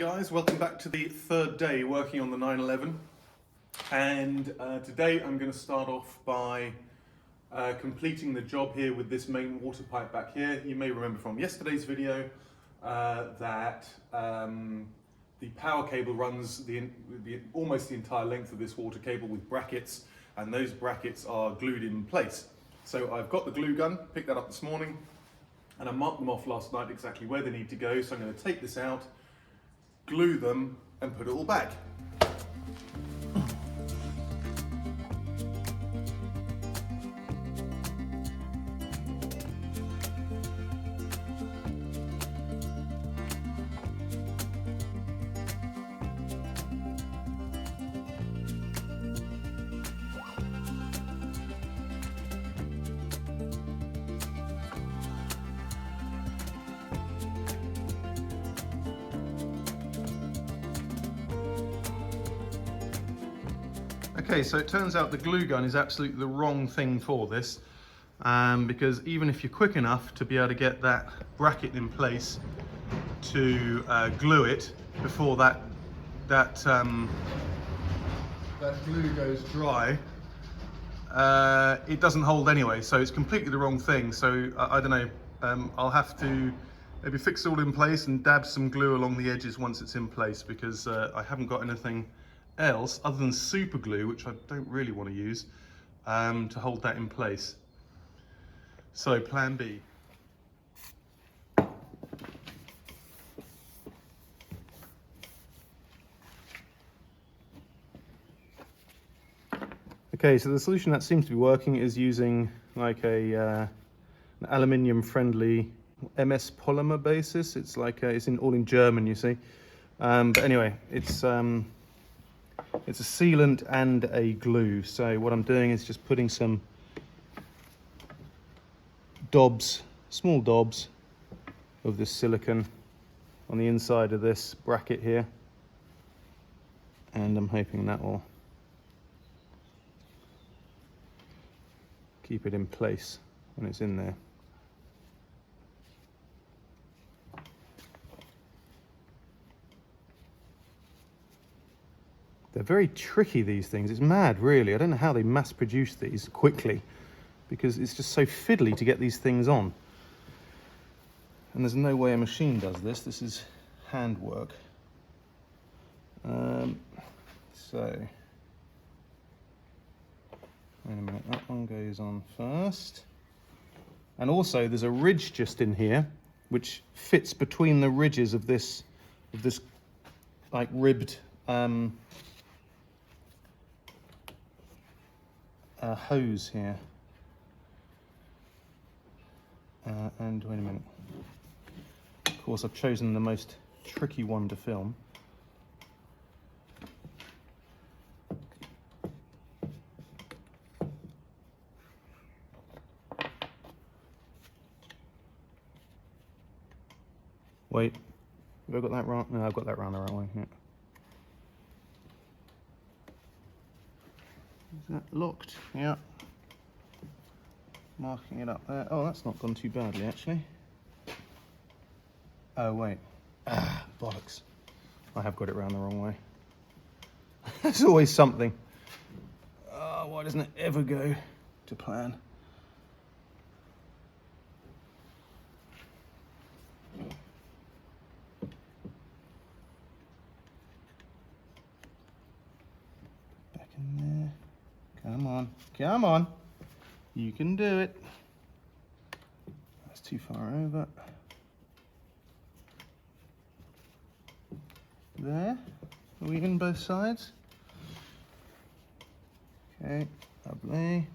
guys, welcome back to the third day working on the 911, and today I'm going to start off by completing the job here with this main water pipe back here. You may remember from yesterday's video that the power cable runs almost the entire length of this water cable with brackets, and those brackets are glued in place. So I've got the glue gun, picked that up this morning, and I marked them off last night exactly where they need to go. So I'm going to take this out, glue them, and put it all back. Okay, so it turns out the glue gun is absolutely the wrong thing for this, because even if you're quick enough to be able to get that bracket in place to glue it before that glue goes dry, it doesn't hold anyway, so it's completely the wrong thing. So I don't know, I'll have to maybe fix it all in place and dab some glue along the edges once it's in place, because I haven't got anything else other than super glue, which I don't really want to use, to hold that in place. So plan B. Okay, so the solution that seems to be working is using like an aluminium friendly MS polymer basis. It's like it's all in German, you see, but anyway, it's a sealant and a glue. So what I'm doing is just putting some dobs, small dobs of this silicone on the inside of this bracket here, and I'm hoping that will keep it in place when it's in there. They're very tricky, these things. It's mad, really. I don't know how they mass produce these quickly, because it's just so fiddly to get these things on. And there's no way a machine does this. This is handwork. So, wait a minute, that one goes on first. And also there's a ridge just in here, which fits between the ridges of this like ribbed hose here. And wait a minute. Of course, I've chosen the most tricky one to film. Wait, have I got that wrong? No, I've got that round the right way. Yeah. Is that locked? Yeah. Marking it up there. Oh, that's not gone too badly, actually. Oh, wait. Ah, bollocks. I have got it round the wrong way. There's always something. Oh, why doesn't it ever go to plan? Back in there. Come on, come on. You can do it. That's too far over. There. Are we in both sides? Okay, lovely.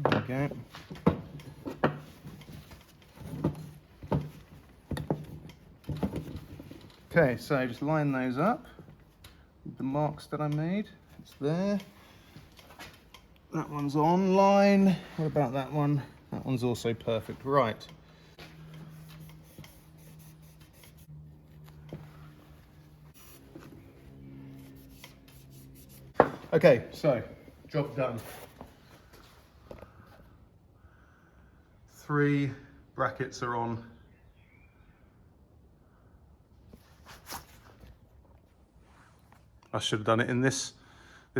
There we go. Okay, so just line those up with the marks that I made. It's there. That one's on line. What about that one? That one's also perfect. Right. Okay, so job done. 3 brackets are on. I should have done it in this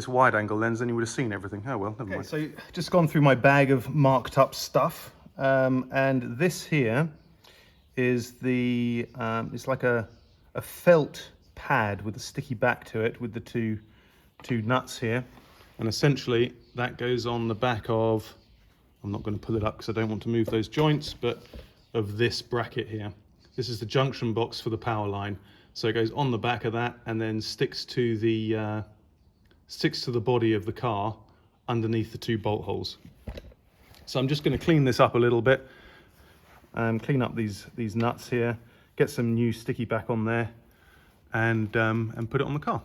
wide angle lens, then you would have seen everything. Oh well, never mind. So just gone through my bag of marked up stuff, and this here is the it's like a felt pad with a sticky back to it with the two nuts here, and essentially that goes on the back of, I'm not going to pull it up because I don't want to move those joints, but of this bracket here. This is the junction box for the power line, so it goes on the back of that and then sticks to the body of the car underneath the 2 bolt holes. So I'm just going to clean this up a little bit, clean up these nuts here, get some new sticky back on there, and put it on the car.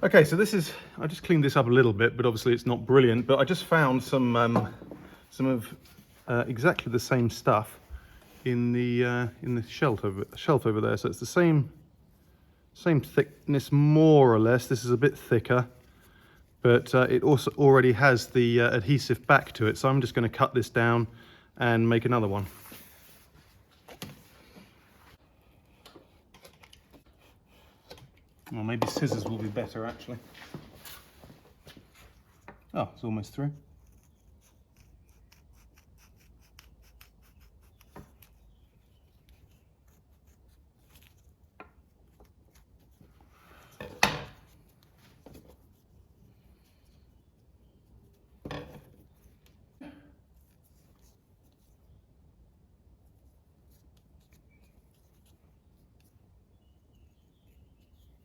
Okay, so this is, I just cleaned this up a little bit, but obviously it's not brilliant, but I just found some of exactly the same stuff in the shelf over there. So it's the same thickness, more or less. This is a bit thicker, but it also already has the adhesive back to it. So I'm just going to cut this down and make another one. Well, maybe scissors will be better, actually. Oh, it's almost through.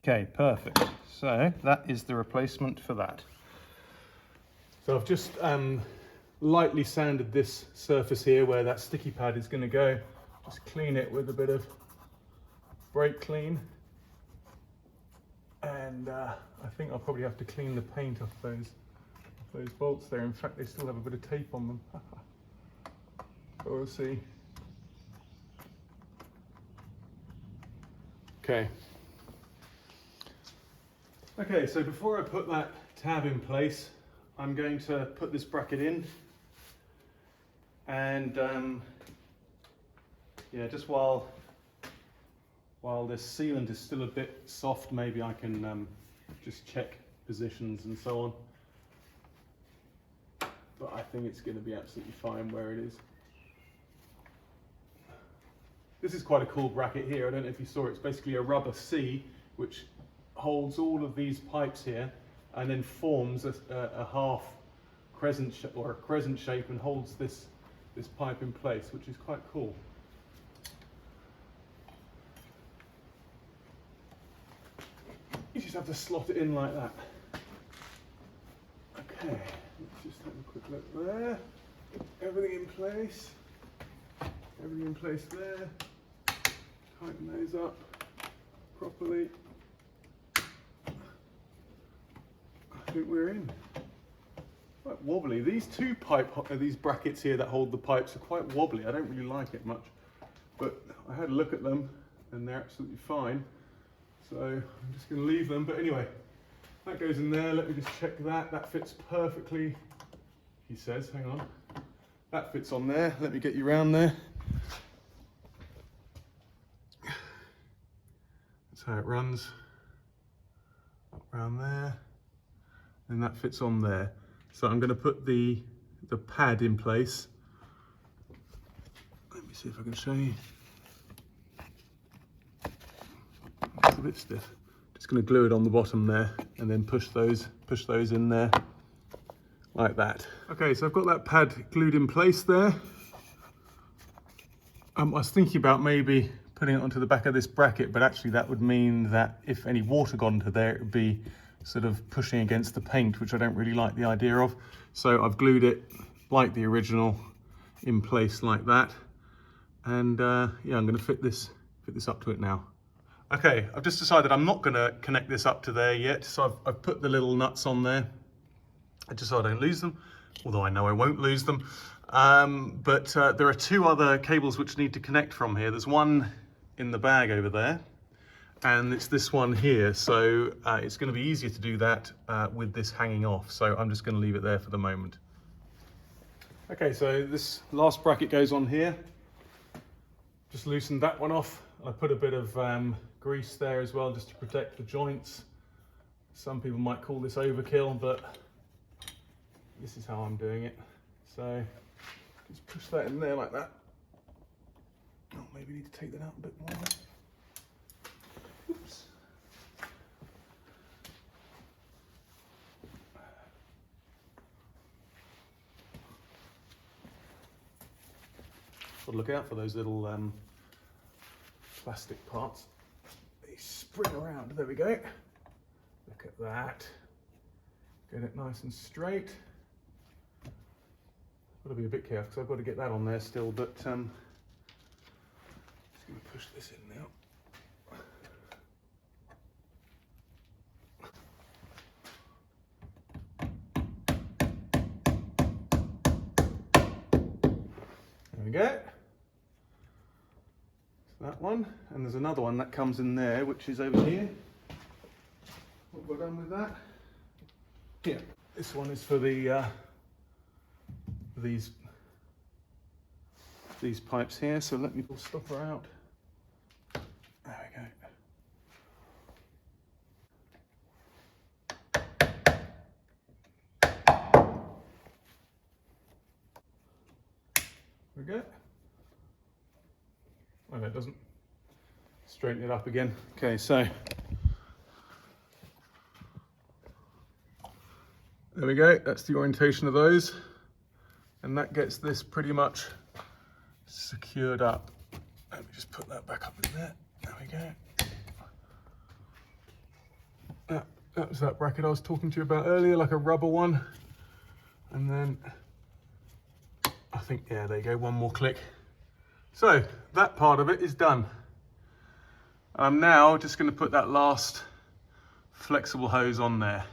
Okay, perfect. So that is the replacement for that. So I've just lightly sanded this surface here where that sticky pad is going to go. Just clean it with a bit of brake clean. And I think I'll probably have to clean the paint off those bolts there. In fact, they still have a bit of tape on them. But we'll see. Okay. Okay, so before I put that tab in place, I'm going to put this bracket in, and yeah, just while this sealant is still a bit soft, maybe I can just check positions and so on. But I think it's going to be absolutely fine where it is. This is quite a cool bracket here. I don't know if you saw it. It's basically a rubber C which holds all of these pipes here and then forms a half crescent or a crescent shape and holds this pipe in place, which is quite cool. You just have to slot it in like that. Okay, let's just have a quick look there. Everything in place. Everything in place there. Tighten those up properly. I think we're in. Quite wobbly. These these brackets here that hold the pipes are quite wobbly. I don't really like it much, but I had a look at them and they're absolutely fine. So I'm just going to leave them. But anyway, that goes in there. Let me just check that. That fits perfectly. He says, hang on. That fits on there. Let me get you round there. That's how it runs. Up round there. And that fits on there. So I'm going to put the pad in place. Let me see if I can show you. It's a bit stiff. Just going to glue it on the bottom there and then push those in there like that. Okay, so I've got that pad glued in place there. I was thinking about maybe putting it onto the back of this bracket, but actually that would mean that if any water got into there, it would be sort of pushing against the paint, which I don't really like the idea of. So I've glued it like the original in place like that. And yeah, I'm going to fit this up to it now. Okay, I've just decided I'm not going to connect this up to there yet. So I've put the little nuts on there, just so I don't lose them, although I know I won't lose them. But there are two other cables which need to connect from here. There's one in the bag over there, and it's this one here, so it's going to be easier to do that with this hanging off, so I'm just going to leave it there for the moment. Okay, so this last bracket goes on here. Just loosened that one off. I put a bit of grease there as well, just to protect the joints. Some people might call this overkill, but this is how I'm doing it. So just push that in there like that. Oh, maybe need to take that out a bit more. Oops. Got to look out for those little plastic parts. They spring around. There we go. Look at that. Get it nice and straight. Got to be a bit careful because I've got to get that on there still, but just going to push this in now. There we go. That one, and there's another one that comes in there, which is over here. What have I done with that? Yeah, this one is for the these pipes here. So let me stop her out. There we go. There we go. Oh, no, it doesn't. Straighten it up again. Okay, so there we go. That's the orientation of those, and that gets this pretty much secured up. Let me just put that back up in there. There we go. That was that bracket I was talking to you about earlier, like a rubber one. And then I think, yeah, there you go, one more click. So that part of it is done. I'm now just going to put that last flexible hose on there.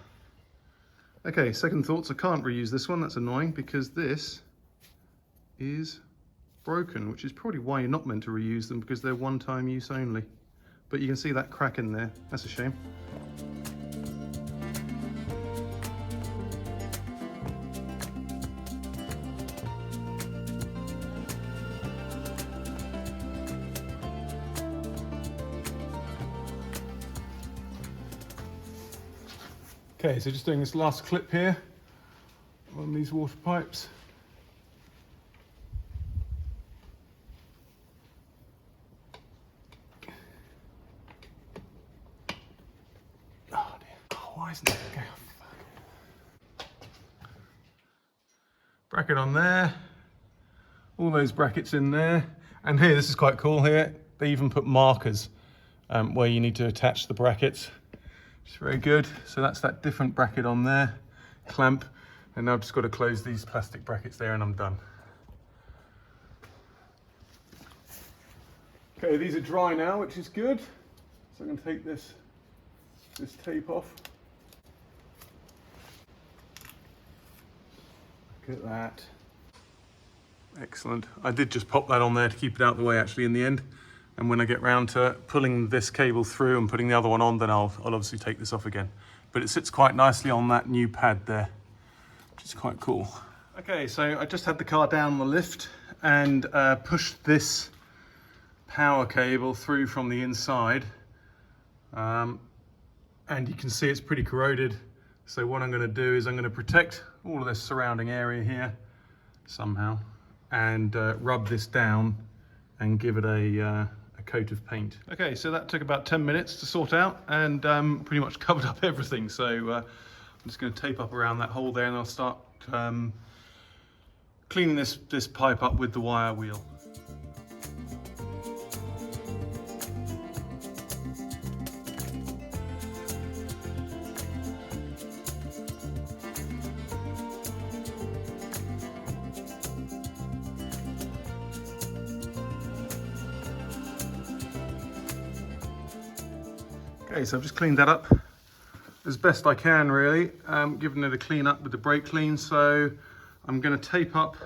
Okay, second thoughts, I can't reuse this one, that's annoying, because this is broken, which is probably why you're not meant to reuse them, because they're one-time use only. But you can see that crack in there, that's a shame. Okay, so just doing this last clip here on these water pipes. Oh dear, oh, why isn't that going? Bracket on there, all those brackets in there. And here, this is quite cool here, they even put markers where you need to attach the brackets. It's very good. So that's that different bracket on there, clamp, and now I've just got to close these plastic brackets there and I'm done. Okay, these are dry now, which is good. So I'm going to take this tape off. Look at that. Excellent. I did just pop that on there to keep it out of the way actually in the end. And when I get round to pulling this cable through and putting the other one on, then I'll obviously take this off again. But it sits quite nicely on that new pad there, which is quite cool. Okay, so I just had the car down the lift and pushed this power cable through from the inside. And you can see it's pretty corroded. So what I'm going to do is I'm going to protect all of this surrounding area here somehow and rub this down and give it a coat of paint. Okay, so that took about 10 minutes to sort out and pretty much covered up everything. So I'm just going to tape up around that hole there and I'll start cleaning this pipe up with the wire wheel. Okay, so I've just cleaned that up as best I can really, giving it a clean up with the brake clean. So I'm going to tape up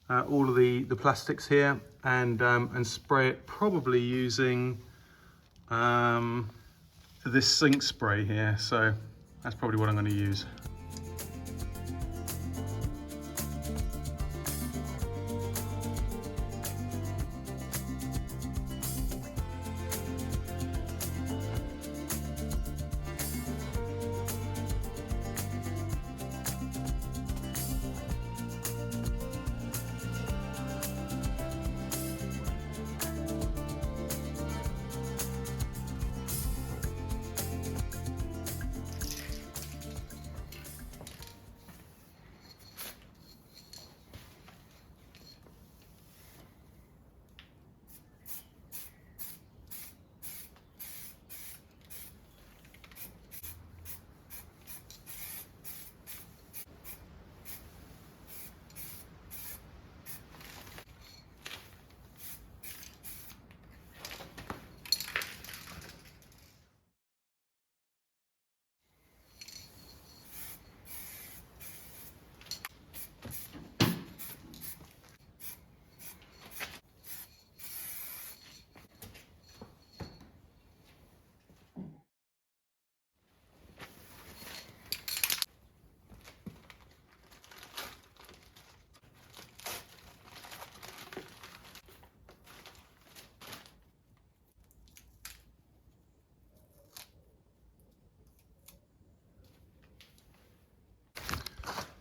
all of the plastics here and spray it probably using this zinc spray here, so that's probably what I'm going to use.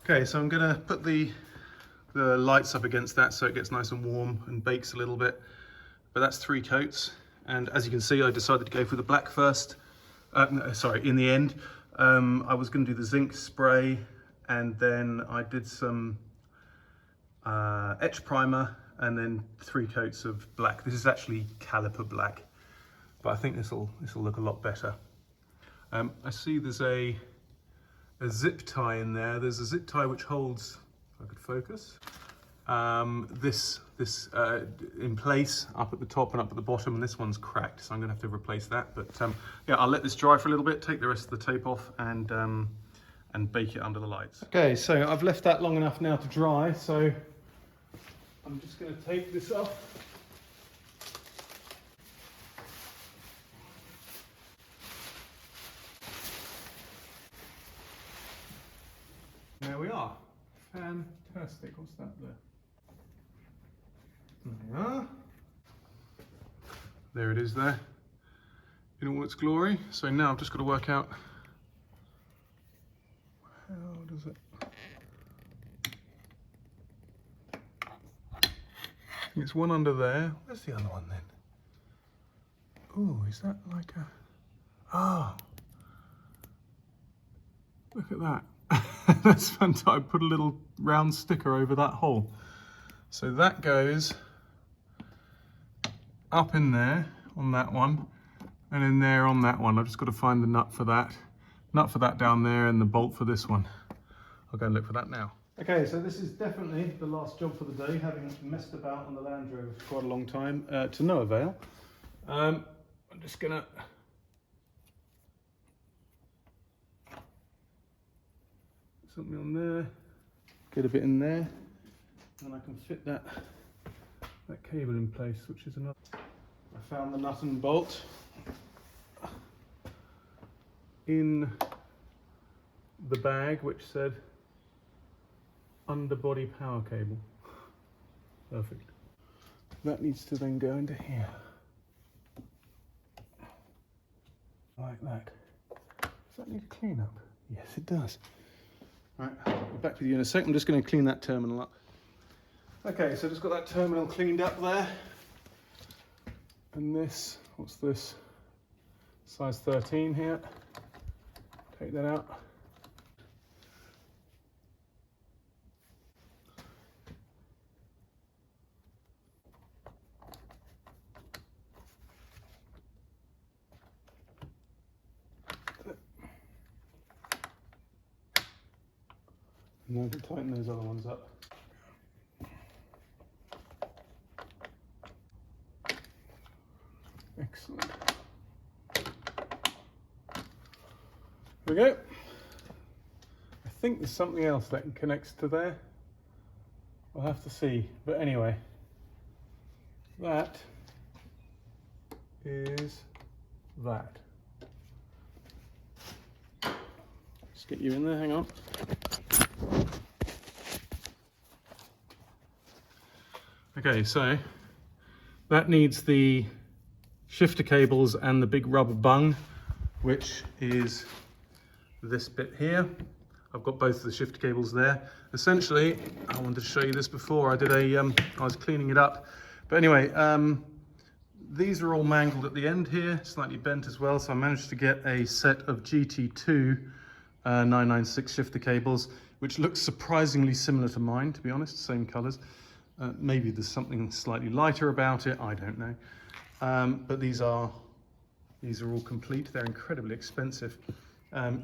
Okay, so I'm going to put the lights up against that so it gets nice and warm and bakes a little bit. But that's 3 coats, and as you can see, I decided to go for the black first. In the end. I was going to do the zinc spray, and then I did some etch primer, and then 3 coats of black. This is actually caliper black, but I think this will look a lot better. I see there's a zip tie in there. There's a zip tie which holds, if I could focus, this in place up at the top and up at the bottom, and this one's cracked, so I'm gonna have to replace that. But yeah, I'll let this dry for a little bit, take the rest of the tape off, and bake it under the lights. Okay, so I've left that long enough now to dry, so I'm just gonna take this off. There we are. Fantastic. What's that there? There we are. There it is there, in all its glory. So now I've just got to work out how does it. It's one under there. Where's the other one then? Oh, is that like a? Ah, look at that. That's fantastic. I put a little round sticker over that hole. So that goes up in there on that one, and in there on that one. I've just got to find the nut for that down there, and the bolt for this one. I'll go and look for that now. Okay, so this is definitely the last job for the day, having messed about on the Land Rover for quite a long time, to no avail. I'm just gonna something on there, get a bit in there, and I can fit that cable in place, which is another. I found the nut and bolt in the bag, which said underbody power cable. Perfect. That needs to then go into here, like that. Does that need a clean up? Yes, it does. Right, I'll be back with you in a sec. I'm just going to clean that terminal up. Okay, so just got that terminal cleaned up there. And this, what's this? Size 13 here. Take that out. And then I can tighten those other ones up. Excellent. There we go. I think there's something else that connects to there. I'll have to see. But anyway, that is that. Let's get you in there, hang on. Okay, so that needs the shifter cables and the big rubber bung, which is this bit here. I've got both of the shifter cables there. Essentially, I wanted to show you this before. I was cleaning it up. But anyway, these are all mangled at the end here, slightly bent as well. So I managed to get a set of GT2 996 shifter cables, which looks surprisingly similar to mine, to be honest, same colors. Maybe there's something slightly lighter about it, I don't know. But these are all complete. They're incredibly expensive.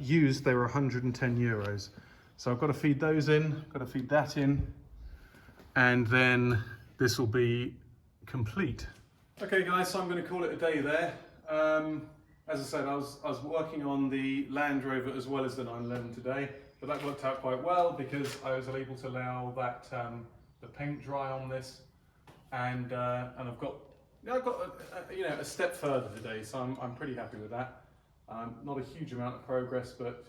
Used, they were 110 euros. So I've got to feed those in, got to feed that in, and then this will be complete. Okay guys, so I'm going to call it a day there. As I said, I was working on the Land Rover as well as the 911 today, but that worked out quite well because I was able to allow that the paint dry on this, and I've got a step further today, so I'm pretty happy with that. Not a huge amount of progress, but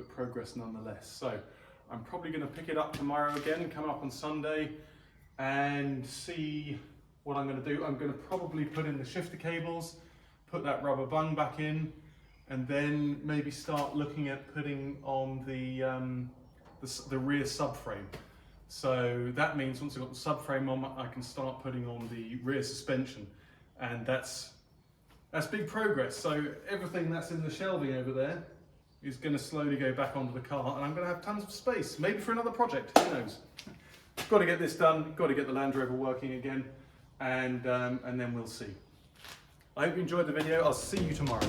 progress nonetheless. So I'm probably going to pick it up tomorrow again, come up on Sunday, and see what I'm going to do. I'm going to probably put in the shifter cables, put that rubber bung back in, and then maybe start looking at putting on the rear subframe. So that means once I've got the subframe on, I can start putting on the rear suspension, and that's big progress. So everything that's in the shelving over there is going to slowly go back onto the car, and I'm going to have tons of space, maybe for another project, who knows. Got to get this done, got to get the Land Rover working again, and then we'll see. I hope you enjoyed the video. I'll see you tomorrow.